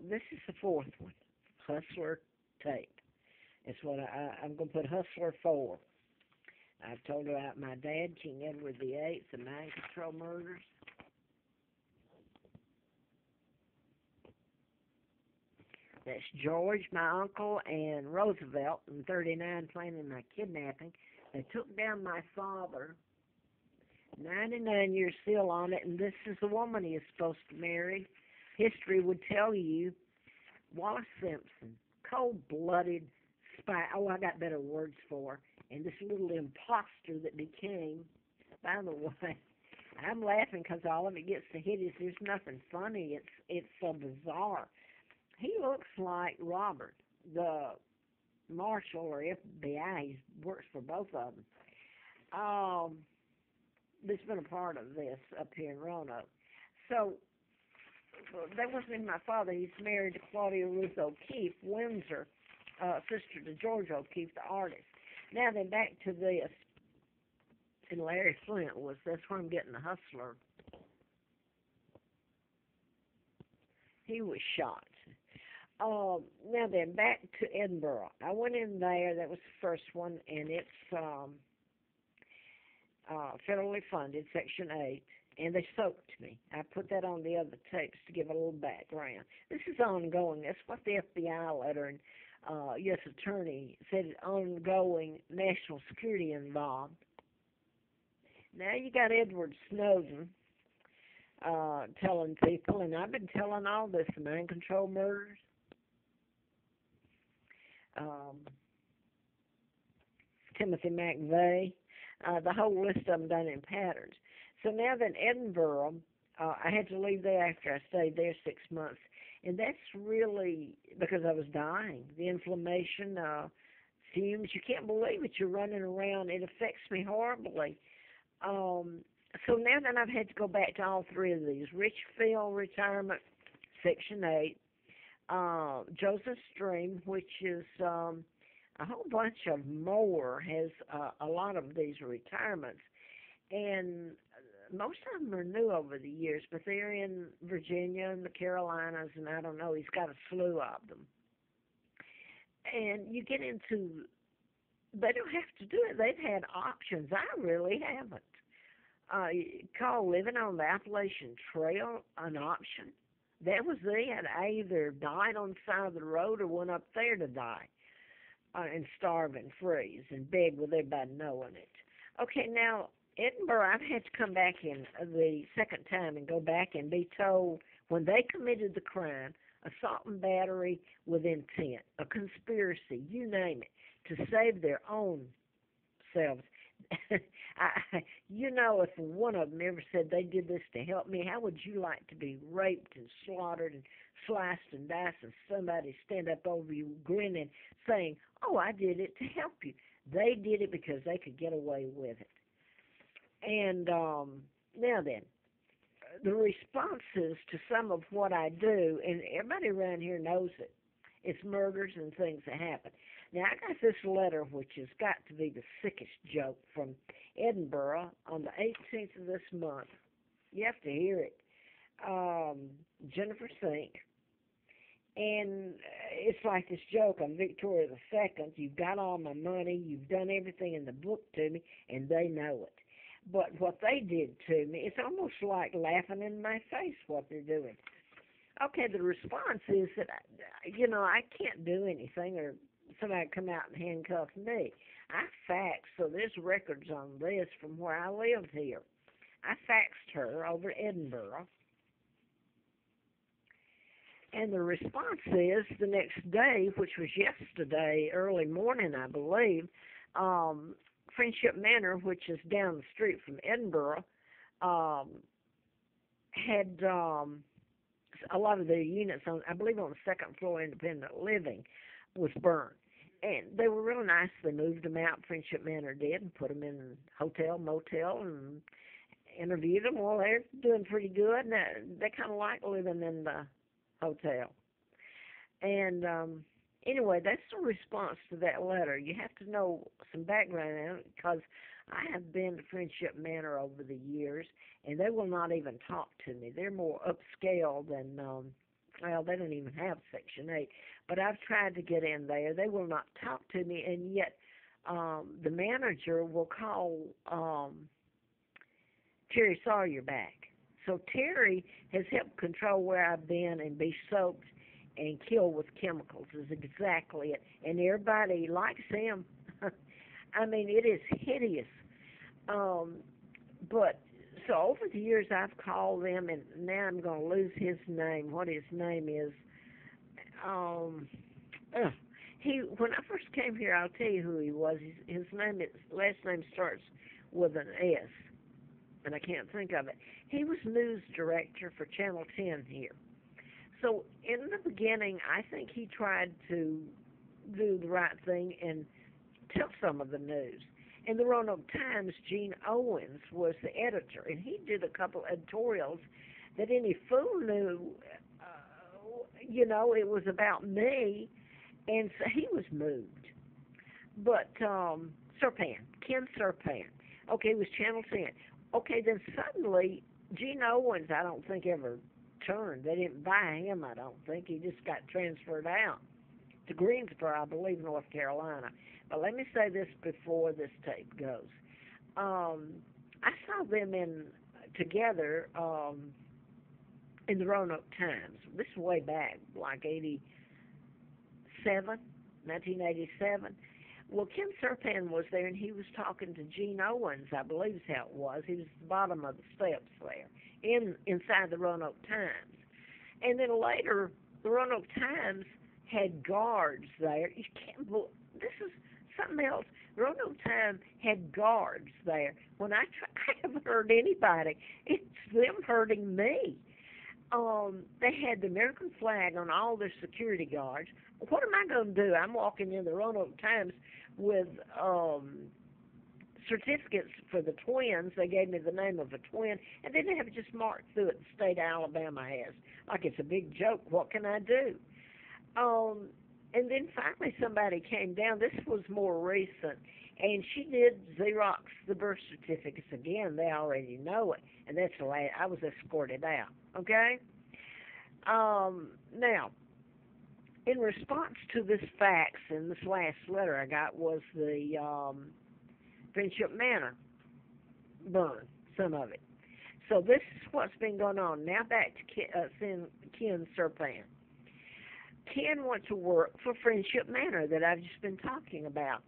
This is the fourth one, Hustler tape. It's what I'm going to put Hustler 4. I've told her about my dad, King Edward VIII, the mind control murders. That's George, my uncle, and Roosevelt in '39 planning my kidnapping. They took down my father, 99 years still on it, and this is the woman he is supposed to marry. History would tell you, Wallace Simpson, cold-blooded spy. Oh, I got better words for her. And this little imposter that became, by the way, I'm laughing because all of it gets to hit us. There's nothing funny. It's so bizarre. He looks like Robert, the marshal or FBI. He works for both of them. There's been a part of this up here in Roanoke. So that wasn't even my father. He's married to Claudia Ruth O'Keefe, WINDSOR, sister to George O'Keefe, the artist. Now then, back to this. And Larry Flint that's where I'm getting the Hustler. He was shot. Now then, back to Edinburgh. I went in there. That was the first one, and it's federally funded, Section 8, and they soaked me. I put that on the other tapes to give a little background. This is ongoing. That's what the FBI letter and U.S. Attorney said, ongoing national security involved. Now you got Edward Snowden telling people, and I've been telling all this, the mind control murders. Timothy McVeigh, the whole list of them done in patterns. So now that Edinburgh, I had to leave there after I stayed there 6 months. And that's really because I was dying. The inflammation, fumes, you can't believe it. You're running around. It affects me horribly. So now that I've had to go back to all three of these, Richfield Retirement, Section 8, Joseph Stream, which is a whole bunch of more, has a lot of these retirements. And most of them are new over the years, but they're in Virginia and the Carolinas, and I don't know, he's got a slew of them. And you get into, they don't have to do it. They've had options. I really haven't. Call living on the Appalachian Trail an option. That was it. I either died on the side of the road or went up there to die and starve and freeze and beg with everybody knowing it. Okay, now, Edinburgh, I've had to come back in the second time and go back and be told when they committed the crime, assault and battery with intent, a conspiracy, you name it, to save their own selves. You know, if one of them ever said they did this to help me, how would you like to be raped and slaughtered and sliced and diced and somebody stand up over you grinning saying, oh, I did it to help you. They did it because they could get away with it. And now then, the responses to some of what I do, and everybody around here knows it, it's murders and things that happen. Now, I got this letter, which has got to be the sickest joke, from Edinburgh on the 18th of this month. You have to hear it. Jennifer Sink. And it's like this joke. I'm Victoria II. You've got all my money. You've done everything in the book to me, and they know it. But what they did to me, it's almost like laughing in my face what they're doing. Okay, the response is that, I can't do anything, or somebody come out and handcuff me. I faxed, so there's records on this from where I lived here. I faxed her over Edinburgh. And the response is the next day, which was yesterday, early morning, I believe, Friendship Manor, which is down the street from Edinburgh, had a lot of their units on, I believe on the second floor, independent living, was burned. And they were real nice. They moved them out, Friendship Manor did, and put them in hotel, motel, and interviewed them. Well, they're doing pretty good. And they kind of like living in the hotel. And anyway, that's the response to that letter. You have to know some background on it, because I have been to Friendship Manor over the years, and they will not even talk to me. They're more upscale than well, they don't even have Section 8, but I've tried to get in there. They will not talk to me, and yet the manager will call Terry Sawyer back. So Terry has helped control where I've been and be soaked and killed with chemicals is exactly it. And everybody likes him. I mean, it is hideous. Um, but so over the years, I've called them, and now I'm going to lose his name. What his name is? Um, ugh. He when I first came here, I'll tell you who he was. His name, his last name starts with an S, and I can't think of it. He was news director for Channel 10 here. So in the beginning, I think he tried to do the right thing and tell some of the news. In the Roanoke Times, Gene Owens was the editor, and he did a couple editorials that any fool knew, it was about me, and so he was moved. But Ken Serpan, okay, it was Channel 10. Okay, then suddenly, Gene Owens, I don't think ever turned. They didn't buy him, I don't think. He just got transferred out to Greensboro, I believe, North Carolina. But let me say this before this tape goes. I saw them together in the Roanoke Times. This is way back, like 1987. Well, Ken Serpan was there, and he was talking to Gene Owens, I believe is how it was. He was at the bottom of the steps there, inside the Roanoke Times. And then later, the Roanoke Times had guards there. You can't believe, this is something else. The Roanoke Times had guards there. When I haven't heard anybody. It's them hurting me. They had the American flag on all their security guards. What am I going to do? I'm walking in the Roanoke Times with certificates for the twins. They gave me the name of a twin, and they have just marked through it the state of Alabama has. Like it's a big joke. What can I do? And then finally somebody came down. This was more recent, and she did Xerox the birth certificates again. They already know it, and that's the way I was escorted out. Okay? Now, in response to this fax, and this last letter I got was the Friendship Manor burn, some of it. So this is what's been going on. Now back to Ken Serpan. Ken went to work for Friendship Manor that I've just been talking about.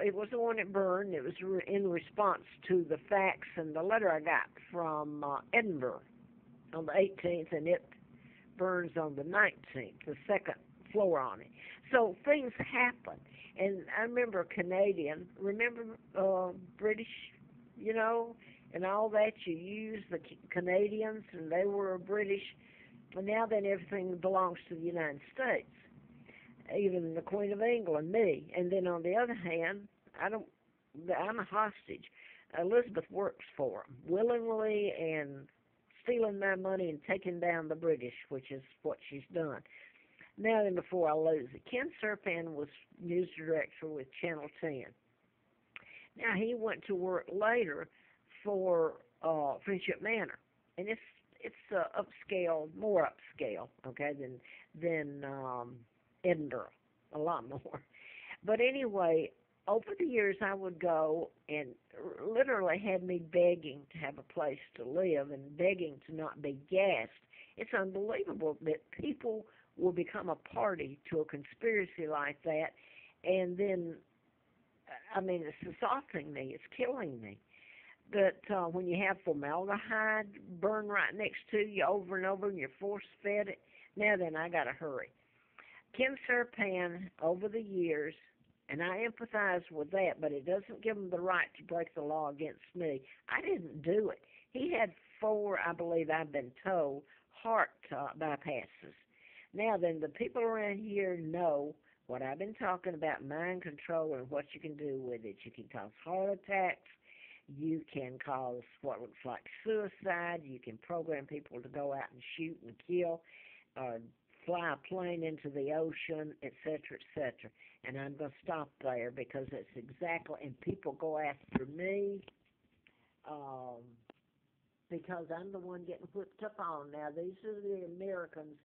It was the one that burned. It was in response to the fax and the letter I got from Edinburgh on the 18th, and it burns on the 19th, the second floor on it. So things happen. And I remember Canadian, British, and all that. You use the Canadians, and they were British. And now then everything belongs to the United States, even the Queen of England, me. And then on the other hand, I'm a hostage. Elizabeth works for them willingly and stealing my money and taking down the British, which is what she's done. Now then, before I lose it, Ken Serpan was news director with Channel 10. Now he went to work later for Friendship Manor, and it's upscale, more upscale, okay, than Edinburgh, a lot more. But anyway, over the years I would go and literally had me begging to have a place to live and begging to not be gassed. It's unbelievable that people will become a party to a conspiracy like that, and then, I mean, it's assaulting me, it's killing me. But when you have formaldehyde burn right next to you over and over and you're force-fed it, now then I got to hurry. Ken Serpan, over the years, and I empathize with that, but it doesn't give him the right to break the law against me. I didn't do it. He had 4, I believe I've been told, heart bypasses. Now then, the people around here know what I've been talking about, mind control and what you can do with it. You can cause heart attacks. You can cause what looks like suicide. You can program people to go out and shoot and kill, fly a plane into the ocean, etc., etc. And I'm going to stop there because it's exactly, and people go after me. because I'm the one getting whipped up on. Now, these are the Americans